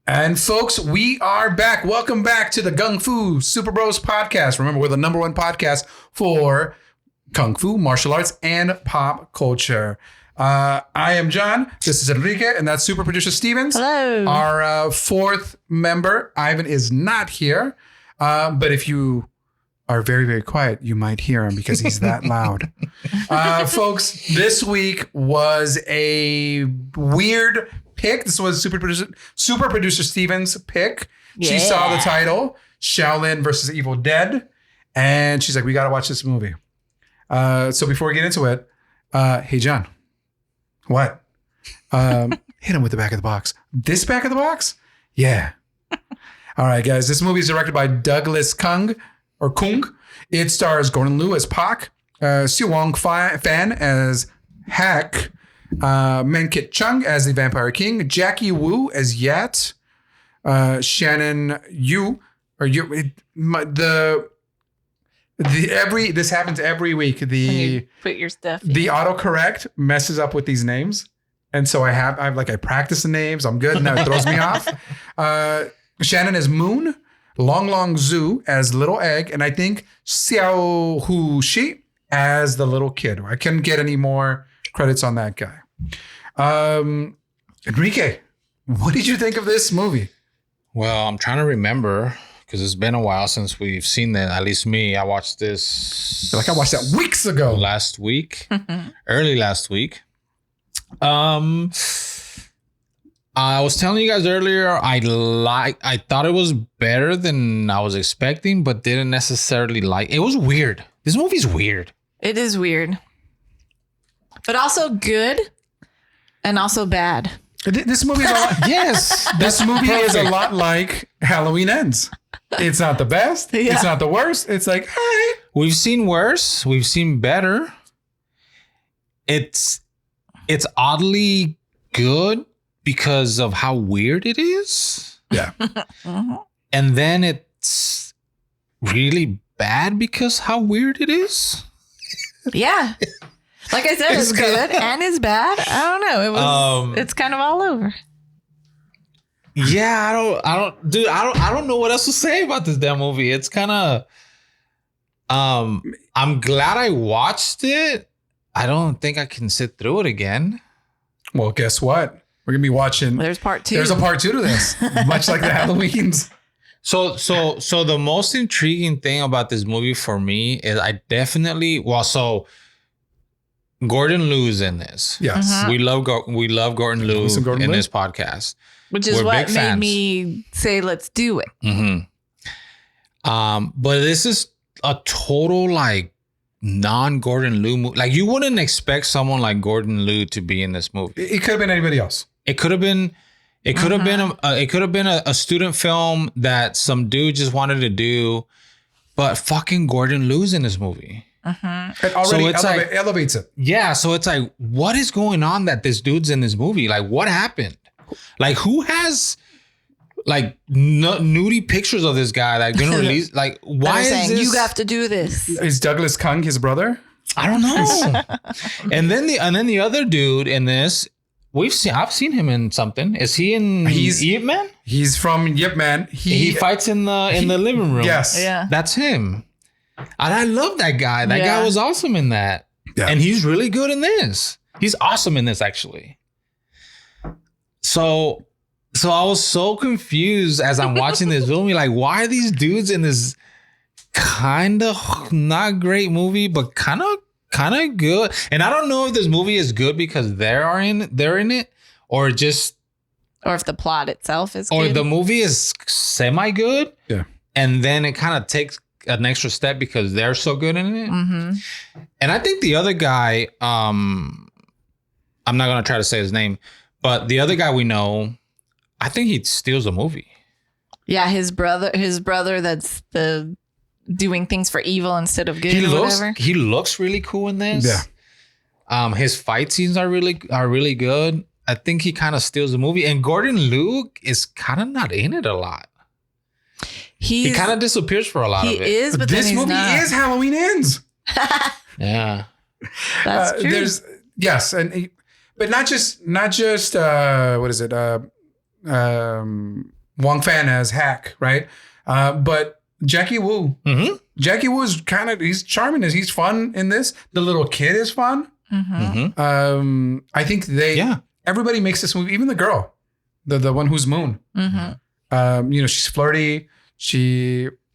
And folks, we are back. Welcome back to the Gung-Fu Super Bros podcast. Remember, we're the #1 podcast for Kung Fu, martial arts, and pop culture. I am John. This is Enrique, and that's super producer Stevens. Hello. Our fourth member, Ivan, is not here. But if you are very, very quiet, you might hear him because he's that loud. Folks, this week was a weird pick. This was super producer Stevens' pick. Yeah. She saw the title, Shaolin versus Evil Dead, and she's like, we got to watch this movie. So before we get into it, hey, John. What? Hit him with the back of the box. This back of the box? Yeah. All right, guys. This movie is directed by Douglas Kung. It stars Gordon Liu as Pak, Siwong Fan as Hack, Menkit Chung as the Vampire King, Jackie Wu as Yat, Shannon Yu, this happens every week. Put your stuff. The autocorrect messes up with these names, and so I practice the names. I'm good. Now it throws me off. Shannon as Moon, Long Zhu as Little Egg, and I think Xiao Hu Shi as the little kid. I couldn't get any more credits on that guy. Enrique, what did you think of this movie? Well, I'm trying to remember because it's been a while since we've seen that. At least me, I watched this. I watched that weeks ago. Last week, early last week. I was telling you guys earlier, I thought it was better than I was expecting, but didn't necessarily like. It was weird. This movie's weird. It is weird, but also good, and also bad. This movie is a lot. Yes, this movie is a lot like Halloween Ends. It's not the best. Yeah. It's not the worst. It's like, hey, we've seen worse. We've seen better. It's oddly good because of how weird it is. Yeah. And then it's really bad because how weird it is. Yeah. Like I said, it's good and it's bad. I don't know. It's kind of all over. Yeah, I don't know what else to say about this damn movie. It's kind of I'm glad I watched it. I don't think I can sit through it again. Well, guess what? We're going to be watching. There's part 2. There's a part 2 to this, much like the Halloweens. So the most intriguing thing about this movie for me is Gordon Liu's in this. Yes. Uh-huh. We love Gordon Liu in this podcast. Which is what made me say, let's do it. Mm-hmm. But this is a total non-Gordon Liu movie. Like you wouldn't expect someone like Gordon Liu to be in this movie. It could have been anybody else. It could have been a student film that some dude just wanted to do, but fucking Gordon Liu's in this movie. It already elevates it. Yeah, so it's like, what is going on that this dude's in this movie? Like, what happened? Like, who has nudie pictures of this guy that gonna release? Like, why is this? You have to do this. Is Douglas Kung his brother? I don't know. and then the other dude in this, I've seen him in something. Is he in Yip Man? He's from Yip Man. He fights in the living room. Yes. Yeah. That's him. And I love that guy. That guy was awesome in that. Yeah. And he's really good in this. He's awesome in this, actually. So I was so confused as I'm watching this movie. Like, why are these dudes in this kind of not great movie, but kind of good? And I don't know if this movie is good because they're in it, or if the plot itself is or good. the movie is semi good. Yeah. And then it kind of takes an extra step because they're so good in it. Mm-hmm. And I think the other guy, I'm not going to try to say his name, but the other guy we know, I think he steals the movie. Yeah, his brother that's the doing things for evil instead of good. He looks really cool in this. Yeah. His fight scenes are really good. I think he kind of steals the movie. And Gordon Liu is kind of not in it a lot. He kind of disappears for a lot of it. He is, but this movie is Halloween Ends. Yeah. That's true. But not just what is it? Wong Fan as Hack, right? But Jackie Wu, Jackie Wu is he's charming. He's fun in this. The little kid is fun. I think everybody makes this movie, even the girl, the one who's Moon. She's flirty.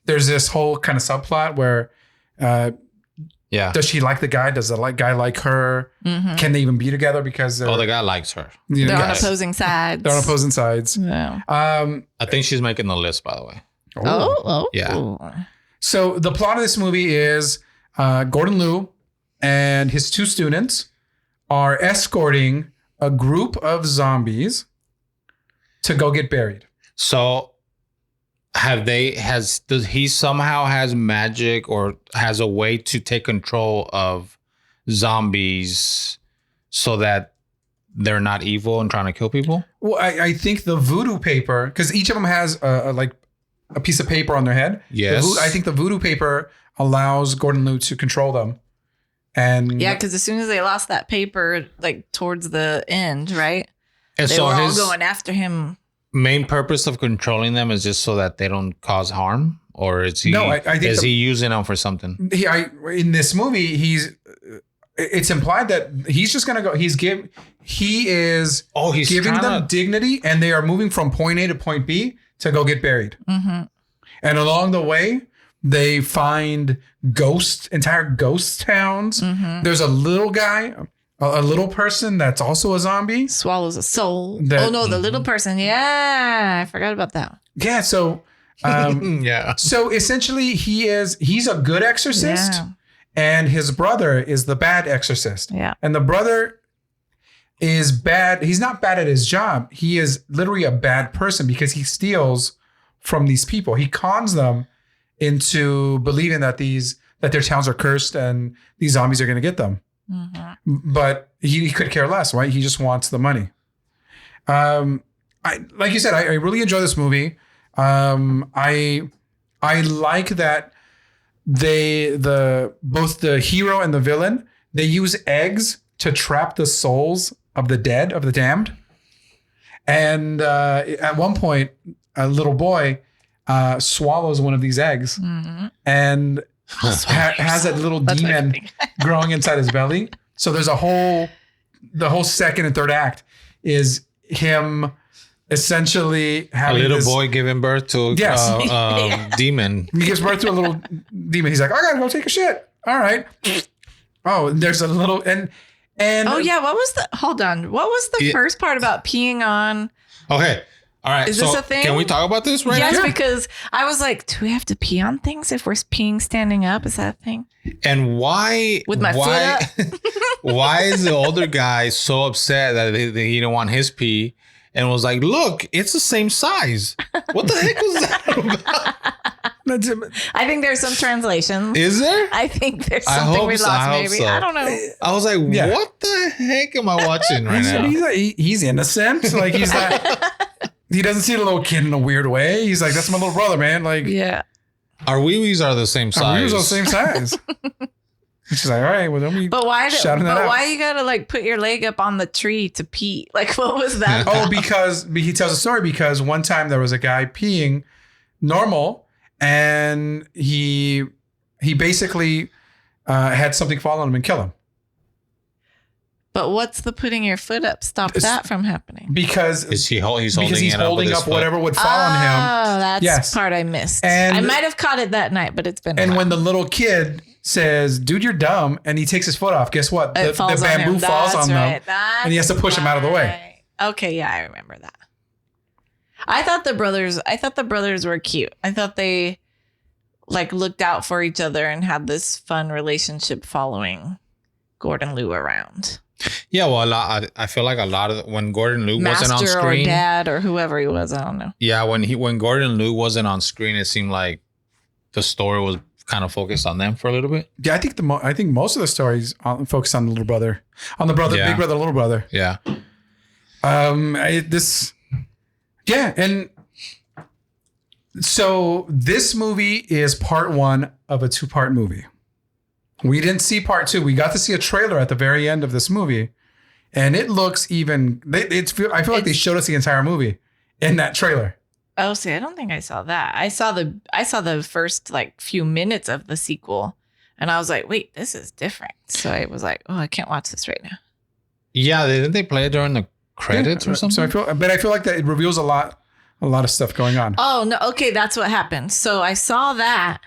There's this whole kind of subplot where, does she like the guy? Does the guy like her? Can they even be together because the guy likes her? They're on opposing sides. They're on opposing sides. Yeah. I think she's making the list, by the way. Yeah. So the plot of this movie is Gordon Liu and his 2 students are escorting a group of zombies to go get buried. So does he somehow has magic or has a way to take control of zombies so that they're not evil and trying to kill people? Well, I think the voodoo paper, because each of them has a piece of paper on their head. Yes. I think the voodoo paper allows Gordon Liu to control them. And because as soon as they lost that paper, like towards the end, right? And they so were all his going after him. main purpose of controlling them is just so that they don't cause harm, or is he? No, I think is he using them for something? In this movie, it's implied that he's just gonna go. He is giving them dignity, and they are moving from point A to point B to go get buried. And along the way, they find entire ghost towns. There's a little guy, a little person that's also a zombie. Swallows a soul. The little person. Yeah, I forgot about that. Yeah, so so essentially he's a good exorcist, and his brother is the bad exorcist. Yeah. And the brother is bad. He's not bad at his job. He is literally a bad person because he steals from these people. He cons them into believing that their towns are cursed and these zombies are going to get them. But he could care less, right? He just wants the money. Like you said, I really enjoy this movie. I like that both the hero and the villain, they use eggs to trap the souls of the dead, of the damned. And at one point, a little boy swallows one of these eggs and has a little demon growing inside his belly. So there's the whole second and third act is him essentially having a little boy giving birth to a demon. He gives birth to a little demon. He's like, I gotta go take a shit. All right. Oh, there's a little and hold on. What was the first part about peeing on? Okay. All right. Is this a thing? Can we talk about this right now? Yes, because I was like, do we have to pee on things if we're peeing standing up? Is that a thing? And why? With my foot up? Why is the older guy so upset that he didn't want his pee and was like, look, it's the same size. What the heck was that about? I think there's some translation. Is there? I think there's something we lost, maybe. So. I don't know. I was like, what the heck am I watching right now? He's innocent. Like he's not. He doesn't see the little kid in a weird way. He's like, that's my little brother, man. Like, yeah. Our wee-wees are the same size. Our wee-wees are the same size. She's like, all right, well, don't be shouting that out. Why you gotta like put your leg up on the tree to pee? Like, what was that? Because he tells a story because one time there was a guy peeing normal and he basically had something fall on him and kill him. But what's the putting your foot up stop that from happening? Because he's holding up whatever would fall on him. Oh, that's the part I missed. And I might have caught it that night, but it's been a while. When the little kid says, dude, you're dumb, and he takes his foot off, guess what? The bamboo falls on them, and he has to push him out of the way. Okay, yeah, I remember that. I thought the brothers were cute. I thought they like looked out for each other and had this fun relationship following Gordon Liu around. Yeah, well, I feel like a lot of when Gordon Liu wasn't on screen, or dad or whoever he was, I don't know. Yeah, when Gordon Liu wasn't on screen, it seemed like the story was kind of focused on them for a little bit. Yeah, I think most of the stories focus on the little brother, big brother, little brother. Yeah. And so this movie is part one of a 2-part movie. We didn't see part 2. We got to see a trailer at the very end of this movie, and it looks even. I feel like they showed us the entire movie in that trailer. Oh, see, I don't think I saw that. I saw the first like few minutes of the sequel, and I was like, wait, this is different. So I was like, oh, I can't watch this right now. Yeah, didn't they play it during the credits or something? So I feel like that it reveals a lot of stuff going on. Oh no, okay, that's what happened. So I saw that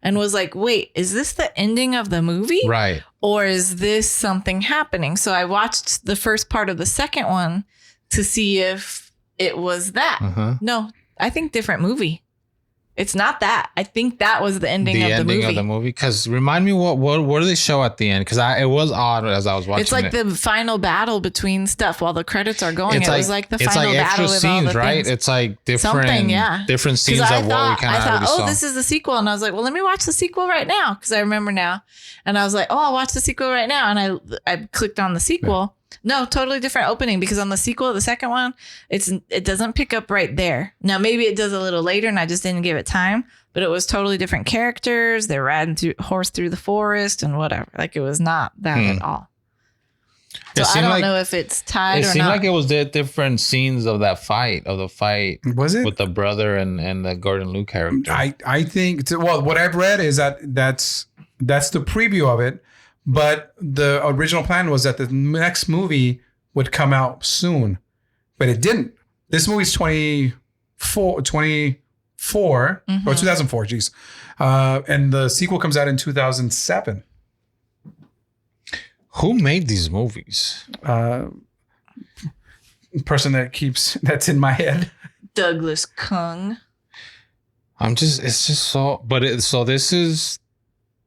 and was like, wait, is this the ending of the movie? Right. Or is this something happening? So I watched the first part of the second one to see if it was that. Uh-huh. No, I think different movie. It's not that. I think that was the ending of the movie. The movie. Because remind me what do they show at the end? Because it was odd as I was watching. It's like the final battle between stuff while the credits are going. It's it was like the final extra battle with all scenes, the right? things. It's like different, something, yeah. different scenes I of what we kind of already saw. oh, this is the sequel, and I was like, well, let me watch the sequel right now because I remember now. And I was like, oh, I'll watch the sequel right now, and I clicked on the sequel. No, totally different opening because on the sequel, the second one, it doesn't pick up right there. Now maybe it does a little later, and I just didn't give it time. But it was totally different characters. They're riding horse through the forest and whatever. Like it was not that at all. So I don't know if it's tied or not. It seemed like it was the different scenes of that fight, was it with the brother and the Gordon Liu character. I think what I've read is that's the preview of it, but the original plan was that the next movie would come out soon, but it didn't. This movie's 2004 or 2004, geez. And the sequel comes out in 2007. Who made these movies? Person that's in my head. Douglas Kung.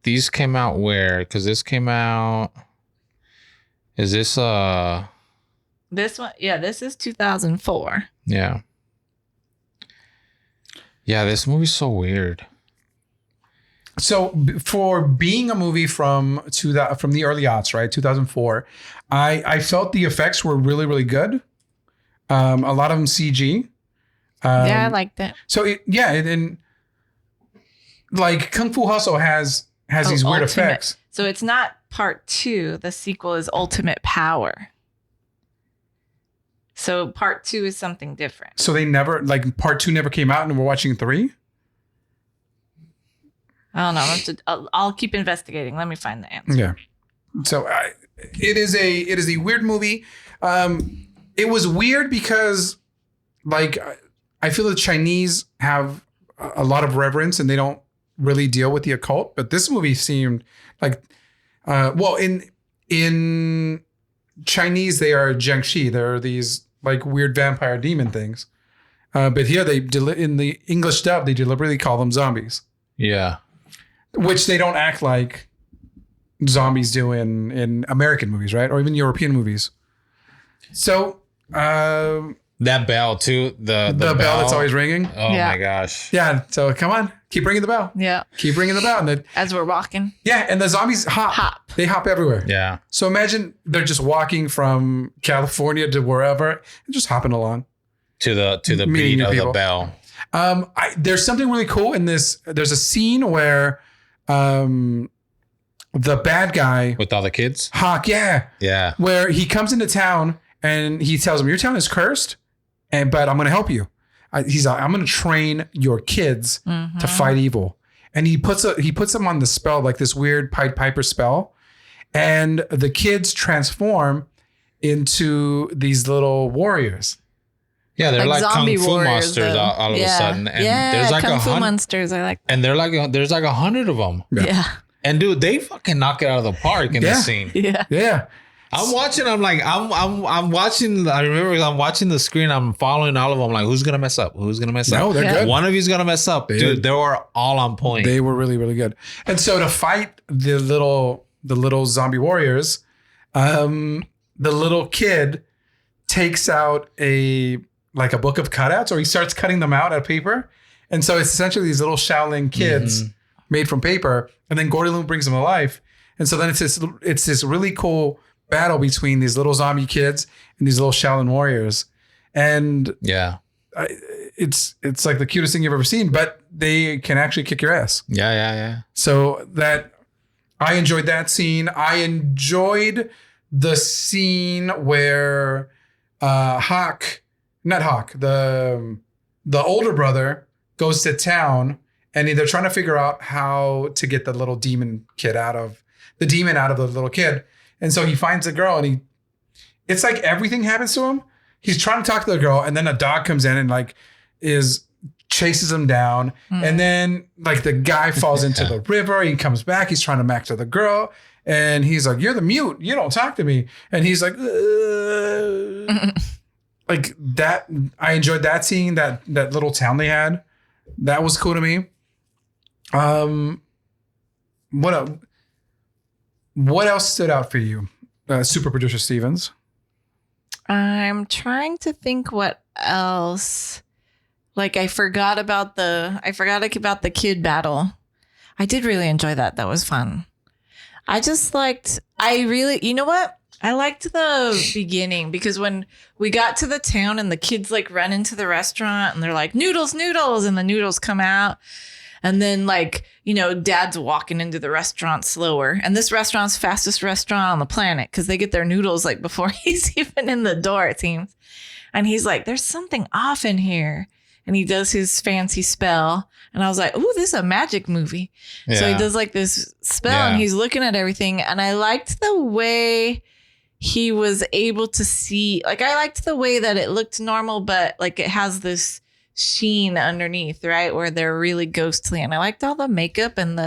These came out where? Because this came out, is this this one? Yeah, this is 2004. Yeah. Yeah, this movie's so weird. So for being a movie from the early aughts, right, 2004, I felt the effects were really, really good. A lot of them CG. Yeah, I liked it. So and like Kung Fu Hustle has these weird effects. So it's not part 2. The sequel is Ultimate Power. So part 2 is something different. So they never, like part 2 never came out and we're watching 3? I don't know. I'll keep investigating. Let me find the answer. Yeah. So it is a weird movie. It was weird because like I feel the Chinese have a lot of reverence and they don't really deal with the occult. But this movie seemed like, in Chinese, they are jiangxi. They're these like weird vampire demon things. But here in the English dub, they deliberately call them zombies. Yeah. Which they don't act like zombies do in American movies, right? Or even European movies. So that bell too, the bell that's always ringing. Oh my gosh. Yeah. So come on, keep ringing the bell. Yeah. Keep ringing the bell. And as we're walking. Yeah, and the zombies hop. They hop everywhere. Yeah. So imagine they're just walking from California to wherever and just hopping along. To the beat of the bell. There's something really cool in this. There's a scene where the bad guy with all the kids, Hawk, yeah, where he comes into town and he tells them, "Your town is cursed, but I'm going to help you." He's like, "I'm going to train your kids to fight evil," and he puts them on the spell, like this weird Pied Piper spell, and the kids transform into these little warriors. Yeah, they're like Kung Fu monsters all of a sudden. And there's like Kung Fu monsters. I like that. And there's like 100 of them. Yeah. And dude, they fucking knock it out of the park in this scene. Yeah. Yeah. I'm watching. I'm like, I'm watching. I remember I'm watching the screen. I'm following all of them. Like, who's gonna mess up? Who's gonna mess up? No, they're good. One of you's gonna mess up, dude. They were all on point. They were really, really good. And so to fight the little zombie warriors, the little kid takes out a book of cutouts, or he starts cutting them out of paper. And so it's essentially these little Shaolin kids made from paper. And then Gordon Liu brings them to life. And so then it's this really cool battle between these little zombie kids and these little Shaolin warriors. And yeah, it's like the cutest thing you've ever seen, but they can actually kick your ass. Yeah. So that I enjoyed that scene. I enjoyed the scene where the the older brother goes to town and they're trying to figure out how to get the little demon out of the little kid. And so he finds a girl and it's like everything happens to him. He's trying to talk to the girl and then a dog comes in and like chases him down. And then like the guy falls into the river. He comes back. He's trying to mac to the girl. And he's like, you're the mute. You don't talk to me. And he's like, like that. I enjoyed that scene, that little town they had. That was cool to me. What else stood out for you, Super Producer Stevens? I'm trying to think what else. Like I forgot about the kid battle. I did really enjoy that. That was fun. You know what? I liked the beginning because when we got to the town and the kids like run into the restaurant and they're like, noodles, noodles, and the noodles come out. And then like, you know, dad's walking into the restaurant slower. And this restaurant's fastest restaurant on the planet because they get their noodles like before he's even in the door, it seems. And he's like, there's something off in here. And he does his fancy spell. And I was like, ooh, this is a magic movie. Yeah. So he does like this spell and he's looking at everything. And I liked the way he was able to see, like, I liked the way that it looked normal, but like it has this sheen underneath, right? Where they're really ghostly. And I liked all the makeup and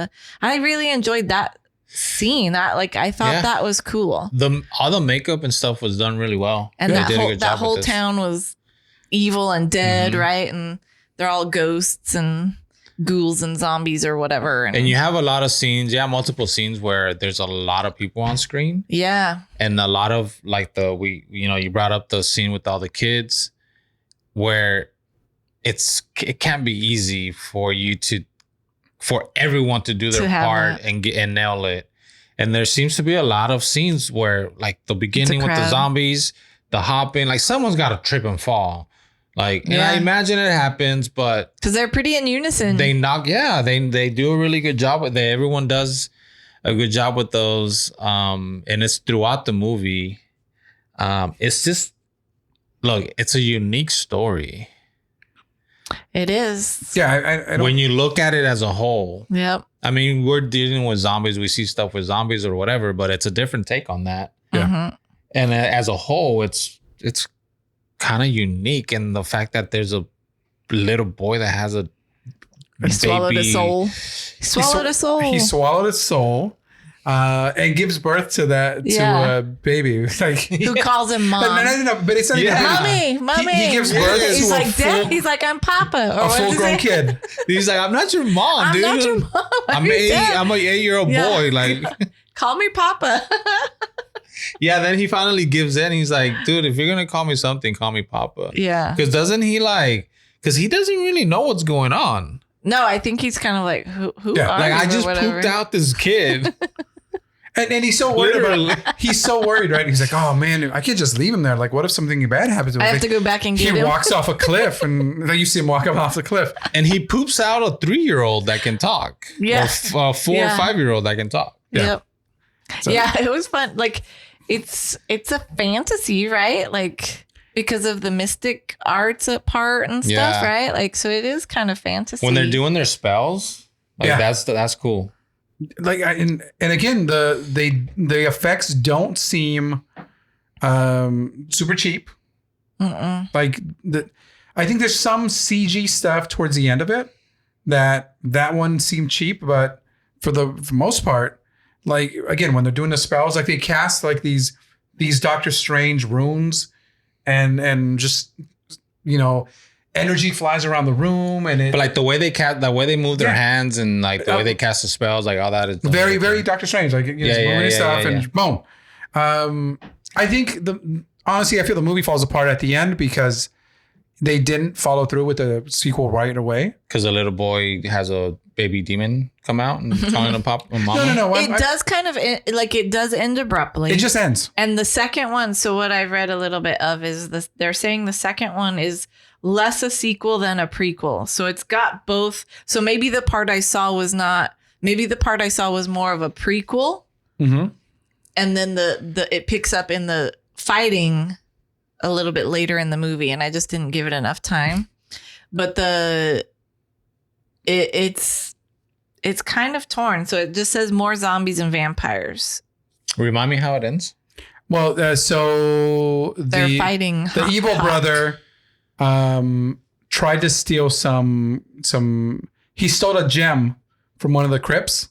I really enjoyed that scene. I thought that was cool. All the makeup and stuff was done really well. And that whole town was evil and dead, right? And they're all ghosts and ghouls and zombies or whatever. And you have a lot of scenes, multiple scenes where there's a lot of people on screen. Yeah. And a lot of like you brought up the scene with all the kids where it can't be easy for everyone to do their part and nail it. And there seems to be a lot of scenes where like the beginning with the zombies, the hopping, like someone's got to trip and fall. Like, and I imagine it happens, but because they're pretty in unison. They do a really good job with it. Everyone does a good job with those. And it's throughout the movie. It's just, look, it's a unique story. It is. Yeah. I when you look at it as a whole. Yep. I mean, we're dealing with zombies. We see stuff with zombies or whatever, but it's a different take on that. Yeah. Mm-hmm. And as a whole, it's kind of unique in the fact that there's a little boy that has a swallowed a soul. He swallowed a soul. And gives birth to a baby. Like who calls him mom? No, but it's not even mommy. He gives birth he's to like Dad. He's like, I'm Papa. Or a full-grown kid. He's like, I'm not your mom, dude. I'm not your mom. I'm an 8-year-old boy. Like, call me Papa. Yeah, then he finally gives in. He's like, dude, if you're gonna call me something, call me Papa. Yeah. Because doesn't he because he doesn't really know what's going on. No, I think he's kind of like, who are like, you? I just pooped out this kid. And he's so worried he's so worried, right? He's like, oh man, I can't just leave him there. Like, what if something bad happens to him? I have to go back and get him. He walks off a cliff and then you see him walk up off the cliff. And he poops out a 3-year-old that can talk. Yeah. Or a 4 or 5-year-old that can talk. Yeah. Yep. So. Yeah, it was fun. Like, it's a fantasy, right? Like, because of the mystic arts part and stuff, right? Like, so it is kind of fantasy. When they're doing their spells, like that's cool. Like, and again, the effects don't seem super cheap. Like I think there's some CG stuff towards the end of it that one seemed cheap, but for the most part, like again, when they're doing the spells, like they cast like these Doctor Strange runes and just, you know, energy flies around the room but like the way they move their hands and like the way they cast the spells, like all that is very, very Doctor Strange. Like and boom. I think honestly, I feel the movie falls apart at the end because they didn't follow through with the sequel right away. Because a little boy has a baby demon come out and calling him Pop and Mama. No. It does kind of like it does end abruptly. It just ends. And the second one, so what I've read a little bit of is they're saying the second one is less a sequel than a prequel. So it's got both. So maybe the part I saw was more of a prequel. Mm-hmm. And then it picks up in the fighting a little bit later in the movie, and I just didn't give it enough time. but it's kind of torn. So it just says more zombies and vampires. Remind me how it ends. Well, so They're fighting. The evil brother tried to steal some. He stole a gem from one of the crypts,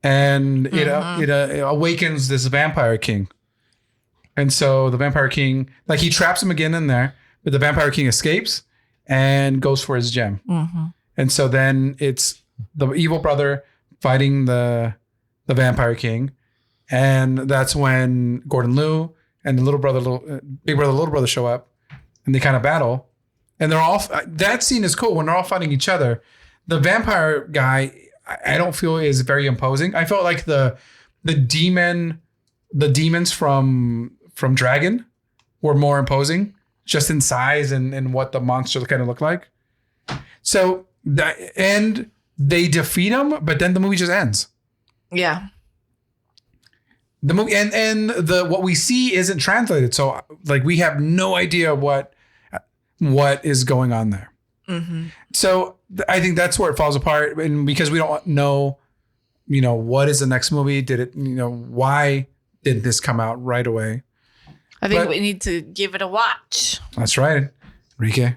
and it awakens this vampire king. And so the vampire king, like, he traps him again in there, but the vampire king escapes and goes for his gem. Mm-hmm. And so then it's the evil brother fighting the vampire king. And that's when Gordon Liu and the big brother, little brother show up, and they kind of battle. And they're all, that scene is cool when they're all fighting each other. The vampire guy, I don't feel is very imposing. I felt like the demons from Dragon were more imposing, just in size and what the monster kind of looked like. So and they defeat him, but then the movie just ends. Yeah. The movie and what we see isn't translated, so like we have no idea what is going on there. Mm-hmm. So I think that's where it falls apart, and because we don't know, what is the next movie? Did it? Why did this come out right away? I think we need to give it a watch. That's right, Enrique.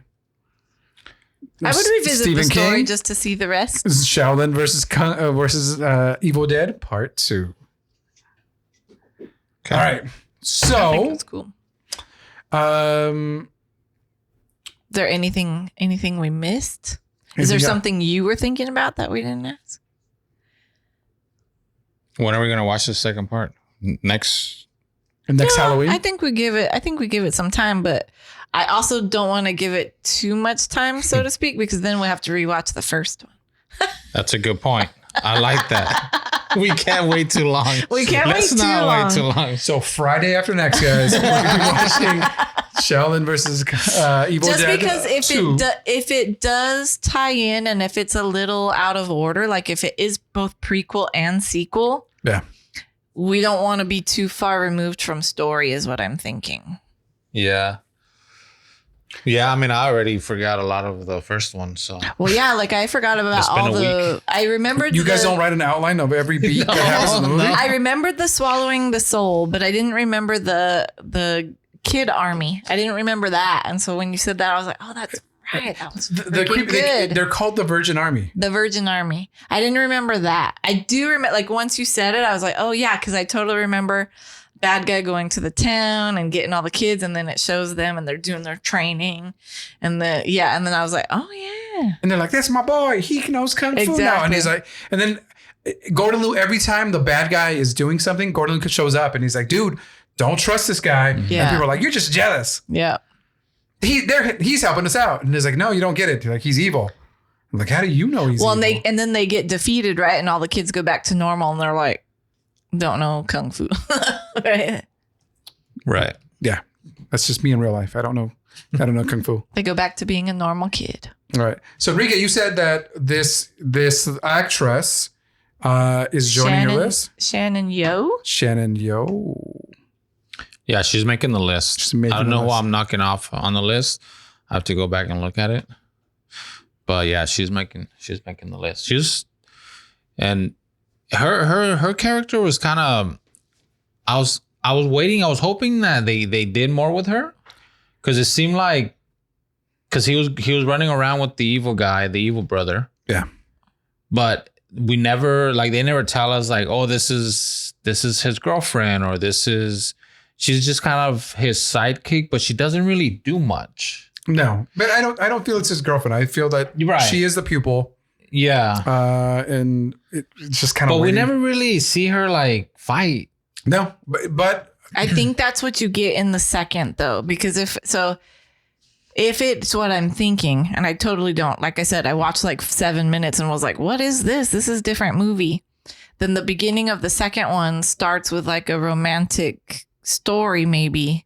I would revisit Stephen the story King, just to see the rest. This is Shaolin versus Evil Dead Part 2. Okay. All right. I think So, that's cool. Is there anything we missed? Is there something you were thinking about that we didn't ask? When are we gonna watch the second part? Next Halloween? I think we give it some time, but I also don't want to give it too much time, so to speak, because then we have to rewatch the first one. That's a good point. I like that. We can't wait too long. Let's wait too long. So Friday after next, guys, we're going to be watching Shaolin versus Evil Just Dead because 2. if it does tie in, and if it's a little out of order, like if it is both prequel and sequel, Yeah. we don't want to be too far removed from story, is what I'm thinking. Yeah. Yeah, I mean, I already forgot a lot of the first one, so. Well, yeah, like I forgot about It's been all a the. week. I remembered. You guys don't write an outline of every beat that happens in the movie? No. I remembered the swallowing the soul, but I didn't remember the kid army. I didn't remember that, and so when you said that, I was like, "Oh, that's right. That was good." They're called the Virgin Army. The Virgin Army. I didn't remember that. I do remember, like, once you said it, I was like, "Oh yeah," because I totally remember bad guy going to the town and getting all the kids, and then it shows them and they're doing their training, and then I was like, "Oh yeah," and they're like, "That's my boy. He knows kung fu now." And he's like, and then Gordon Liu, every time the bad guy is doing something, Gordon Liu shows up and he's like, "Dude, don't trust this guy." Yeah. And people are like, "You're just jealous." Yeah. He's helping us out, and he's like, "No, you don't get it. Like, he's evil." I'm like, "How do you know he's evil?" And then they get defeated, right? And all the kids go back to normal, and they're like, don't know kung fu. Right. Yeah, that's just me in real life. I don't know kung fu. They go back to being a normal kid. All right. So Enrique, you said that this actress is joining your list. Shannon Yo. Yeah, she's making the list. She's making I don't the know who list. I'm knocking off on the list. I have to go back and look at it. But yeah, she's making the list. And her character was kind of, I was hoping that they did more with her, because it seemed like, because he was running around with the evil guy, the evil brother. Yeah. But they never tell us like, oh, this is his girlfriend, or she's just kind of his sidekick, but she doesn't really do much. No, but I don't feel it's his girlfriend. I feel that she is the pupil. Yeah. And it's just kind of. But we never really see her like fight. No, but I think that's what you get in the second, though, because if it's what I'm thinking, and I totally don't, like I said, I watched like 7 minutes and was like, what is this? This is a different movie. Then the beginning of the second one starts with like a romantic story, maybe,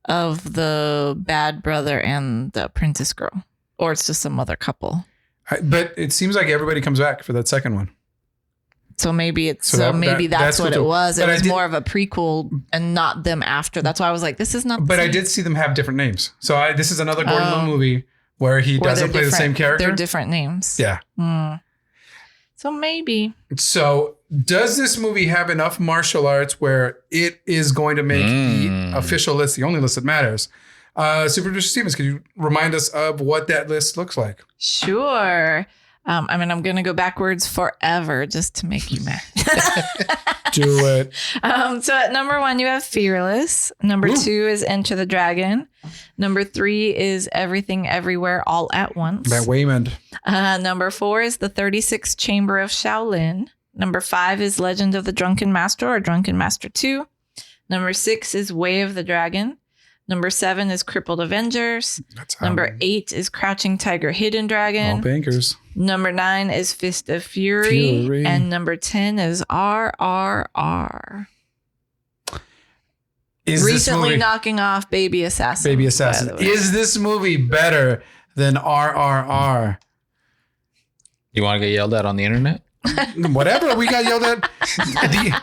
of the bad brother and the apprentice girl, or it's just some other couple. But it seems like everybody comes back for that second one. So maybe that's what it was. It was more of a prequel and not them after. That's why I was like, this is not. But I did see them have different names. So this is another Gordon Liu movie where he Where doesn't play the same character. They're different names. Yeah. So maybe. So does this movie have enough martial arts where it is going to make the official list, the only list that matters? Super Producer Stevens, could you remind us of what that list looks like? Sure. I'm going to go backwards forever just to make you mad. Do it. So at number 1, you have Fearless. Number 2 is Enter the Dragon. Number 3 is Everything Everywhere All at Once. Matt Waymond. Number 4 is The 36th Chamber of Shaolin. Number 5 is Legend of the Drunken Master or Drunken Master 2. Number 6 is Way of the Dragon. Number 7 is Crippled Avengers. Number 8 is Crouching Tiger, Hidden Dragon. All bankers. Number 9 is Fist of Fury. And number 10 is RRR. Recently knocking off Baby Assassin. Baby Assassin. Is this movie better than RRR? You want to get yelled at on the internet? Whatever. We got yelled at.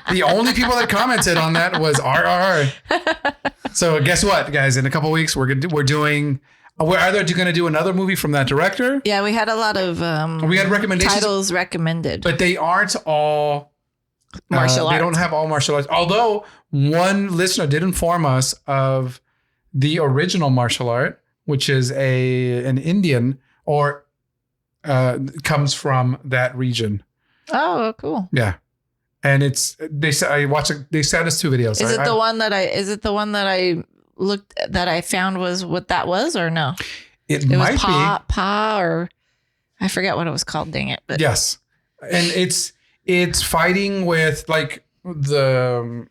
The only people that commented on that was RRR. So guess what, guys? In a couple of weeks, we're either going to do another movie from that director. Yeah, we had a lot of we had recommendations, titles recommended, but they aren't all martial arts. They don't have all martial arts. Although one listener did inform us of the original martial art, which is an Indian or comes from that region. Oh, cool. Yeah. And they sent us 2 videos. Is it the one that I looked that I found was what that was or no? It might was be Pa or I forget what it was called. Dang it! But yes, and it's fighting with like the.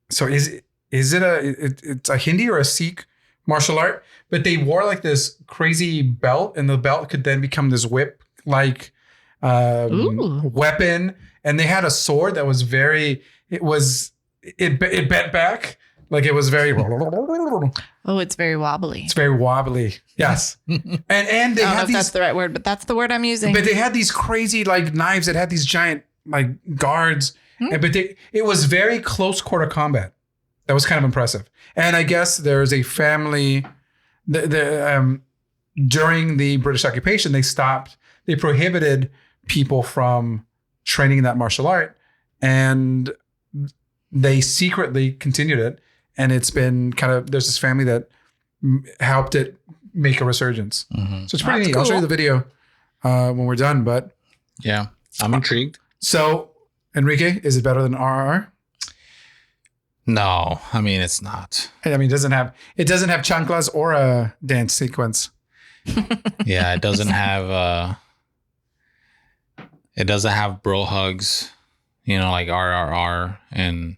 So is it it's a Hindi or a Sikh martial art? But they wore like this crazy belt, and the belt could then become this whip like weapon. And they had a sword that was it bent back. Like it was very. Oh, it's very wobbly. It's very wobbly. Yes. And they I don't know had if these, that's the right word, but that's the word I'm using. but they had these crazy like knives that had these giant like guards. But it was very close quarter combat. That was kind of impressive. And I guess there's a family during the British occupation, they prohibited people from training in that martial art, and they secretly continued it. And it's been there's this family that helped it make a resurgence. Mm-hmm. So it's pretty neat. Cool. I'll show you the video when we're done, but yeah, I'm intrigued. So Enrique, is it better than RRR? No, I mean, it's not. I mean, it doesn't have chanclas or a dance sequence. Yeah, it doesn't have bro hugs, like RRR. And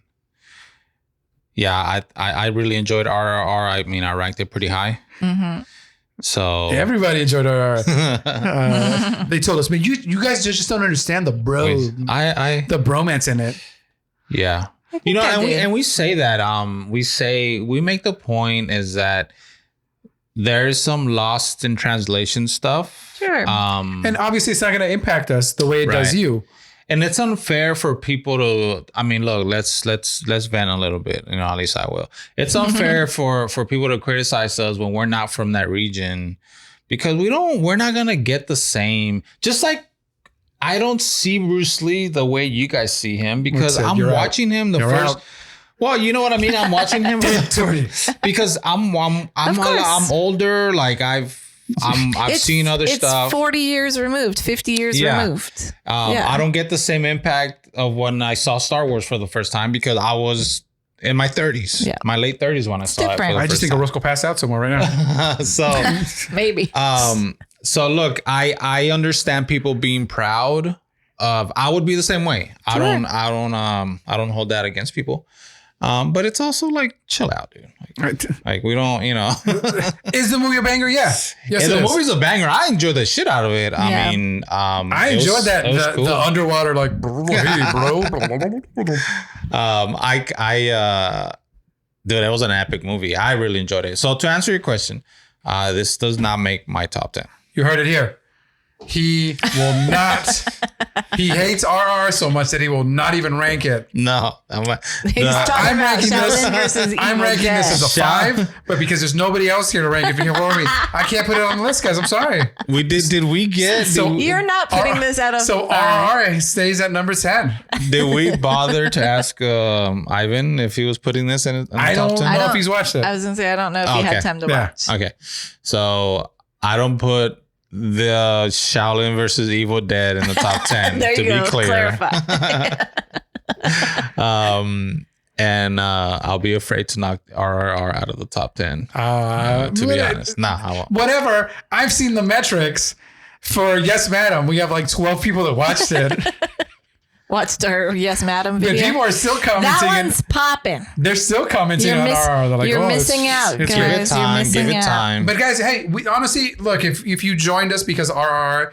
yeah, I really enjoyed RRR. I mean, I ranked it pretty high. Mm-hmm. So everybody enjoyed RRR. They told us, man, you guys just don't understand the the bromance in it. Yeah. We say that, we make the point is that there's some lost in translation stuff. Sure. And obviously it's not going to impact us the way it does you. And it's unfair for people to, I mean, look, let's vent a little bit, at least I will. It's unfair for people to criticize us when we're not from that region, because we're not going to get the same, just like I don't see Bruce Lee the way you guys see him, because I'm watching him the first. Well, you know what I mean. I'm watching him because I'm older. Like I've seen other stuff. 40 years removed, 50 years removed. I don't get the same impact of when I saw Star Wars for the first time, because I was in my 30s, my late 30s when I saw it. I just think Roscoe passed out somewhere right now. So maybe. So look, I understand people being proud of. I would be the same way. Sure. I don't hold that against people. But it's also like, chill out, dude. Like we don't, Is the movie a banger? Yeah. Yes, the movie's a banger. I enjoyed the shit out of it. Yeah. I mean, I enjoyed that. Cool. The underwater, like, hey, bro. Dude, it was an epic movie. I really enjoyed it. So to answer your question, this does not make my top 10. You heard it here. He will not He hates RR so much that he will not even rank it. No, He's talking about Shaolin versus I'm Evil ranking Dead. this as a 5, but because there's nobody else here to rank it for me, I can't put it on the list, guys. I'm sorry. we did we get So- You're not putting this out of So 5. RR stays at number 10. did we bother to ask Ivan if he was putting this in the I top don't 10? know if he's watched it. I was gonna say I don't know if he Okay. had time to Yeah. watch. Okay, so I don't put the Shaolin versus Evil Dead in the top 10 There to you go. be clear. Clarify. And I'll be afraid to knock RRR out of the top 10. To be honest, nah, I won't. Whatever. I've seen the metrics for Yes Madam. We have like 12 people that watched it. Watched her Yes Madam But video. people are still commenting. That one's popping. They're still commenting You're, on RR. They're like, you're oh, missing it's- out, it's Give great. it guys. You're time. missing Give it out. time. But guys, hey, we honestly look, if you joined us because RR,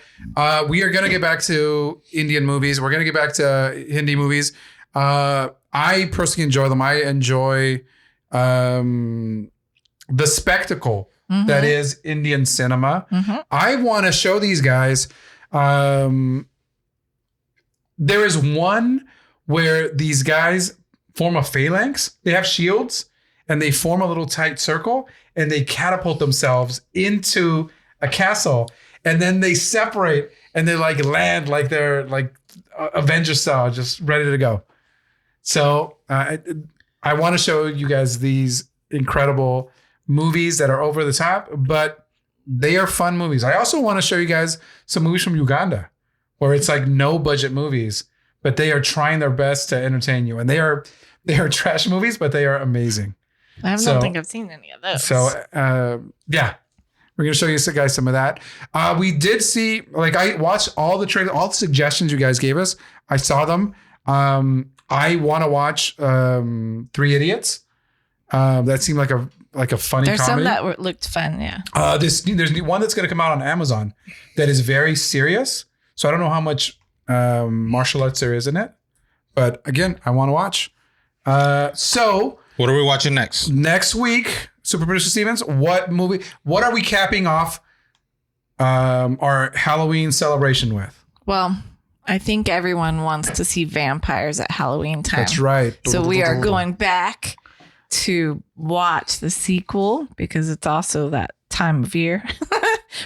we are gonna get back to Indian movies. We're gonna get back to Hindi movies. I personally enjoy them. I enjoy the spectacle that is Indian cinema. I want to show these guys. There is one where these guys form a phalanx. They have shields and they form a little tight circle and they catapult themselves into a castle. And then they separate and they like land like they're like Avengers style, just ready to go. So I want to show you guys these incredible movies that are over the top, but they are fun movies. I also want to show you guys some movies from Uganda where it's like no budget movies, but they are trying their best to entertain you. And they are trash movies, but they are amazing. I don't think I've seen any of those. So yeah, we're gonna show you guys some of that. We did see, like, I watched all the trailers, all the suggestions you guys gave us. I saw them. I want to watch 3 Idiots. That seemed like a funny there's comedy. some that looked fun. Yeah. There's one that's going to come out on Amazon that is very serious. So I don't know how much martial arts there is in it, but again, I want to watch. So What are we watching next? next week, Super Producer Stevens, what are we capping off our Halloween celebration with? Well, I think everyone wants to see vampires at Halloween time. That's right. So we are going back to watch the sequel because it's also that time of year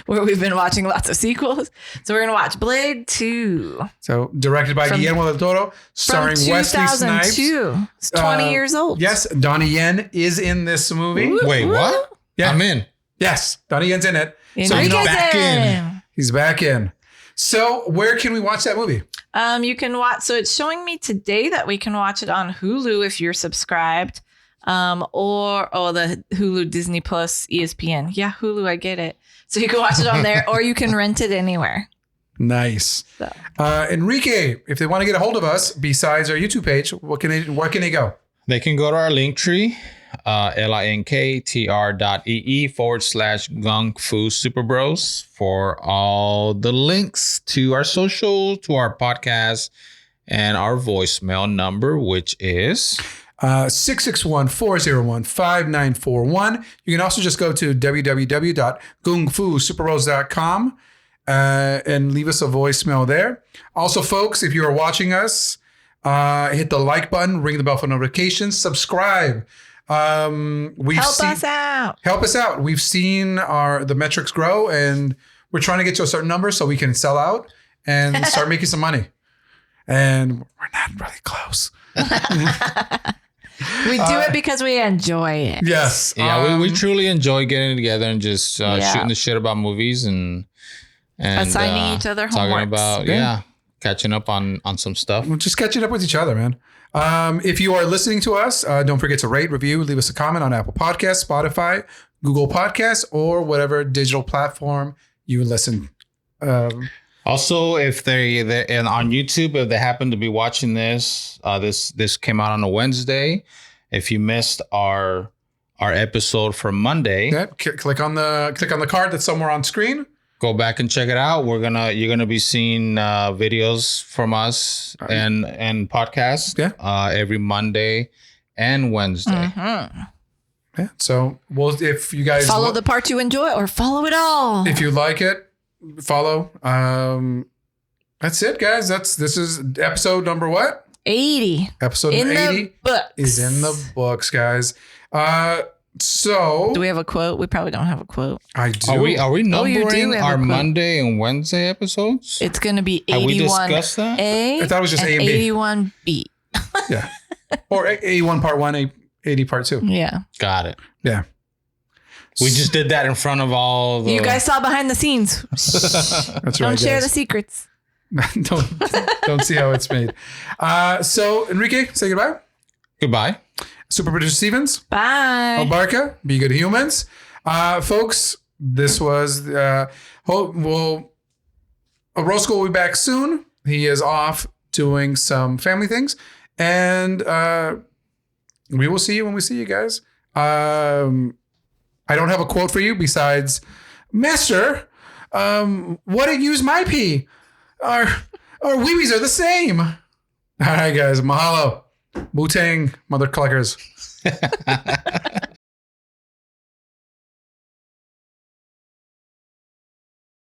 where we've been watching lots of sequels. So we're going to watch Blade 2. So directed by Guillermo del Toro, starring from Wesley Snipes. 2002. It's 20 years old. Yes, Donnie Yen is in this movie. Wait, what? Yeah. I'm in. Yes, Donnie Yen's in it. Enrique's back in. He's back in. So where can we watch that movie? You can watch. So it's showing me today that we can watch it on Hulu if you're subscribed, or the Hulu, Disney Plus, ESPN. Yeah, Hulu, I get it. So you can watch it on there, or you can rent it anywhere. Nice. So. Enrique, if they want to get a hold of us, besides our YouTube page, where can they go? They can go to our link tree, linktr.ee/Gung-Fu Super Bros for all the links to our social, to our podcast, and our voicemail number, which is 661-401-5941. You can also just go to www.gungfusuperbros.com and leave us a voicemail there. Also, folks, if you are watching us, hit the like button, ring the bell for notifications, subscribe. Help us out. Help us out. We've seen the metrics grow, and we're trying to get to a certain number so we can sell out and start making some money. And we're not really close. We do it because we enjoy it. Yes. yeah, we truly enjoy getting together and just shooting the shit about movies and assigning each other talking homeworks. about catching up on some stuff. We're just catching up with each other, man. If you are listening to us, don't forget to rate, review, leave us a comment on Apple Podcasts, Spotify, Google Podcasts, or whatever digital platform you listen. Also, if and on YouTube, if they happen to be watching this, this came out on a Wednesday. If you missed our episode from Monday, Click on the card that's somewhere on screen. go back and check it out. You're gonna be seeing videos from us and podcasts every Monday and Wednesday. Mm-hmm. Yeah. So if you guys Follow the part you enjoy or follow it all. if you like it, follow. That's it, guys. This is episode number what? 80. Episode In 80 the books. is in the books, guys. So Do we have a quote? We probably don't have a quote. I do. Are we numbering have a our quote. Monday and Wednesday episodes? It's going to be Have we 81 discussed that? A. I thought it was just A and B. 81 B. Yeah. Or 81 part 1, 80 part 2. Yeah. Got it. Yeah. We just did that in front of all the... You guys saw behind the scenes. That's right. Don't share the guys. secrets. don't see how it's made. So Enrique, say goodbye. Goodbye. Super producer Stevens. Bye. Albarca, be good humans. Folks, this was Roscoe will be back soon. He is off doing some family things. And we will see you when we see you guys. I don't have a quote for you besides, Master, what did use my pee? Our wee-wees are the same. All right, guys. Mahalo. Wu-Tang, mother cluckers.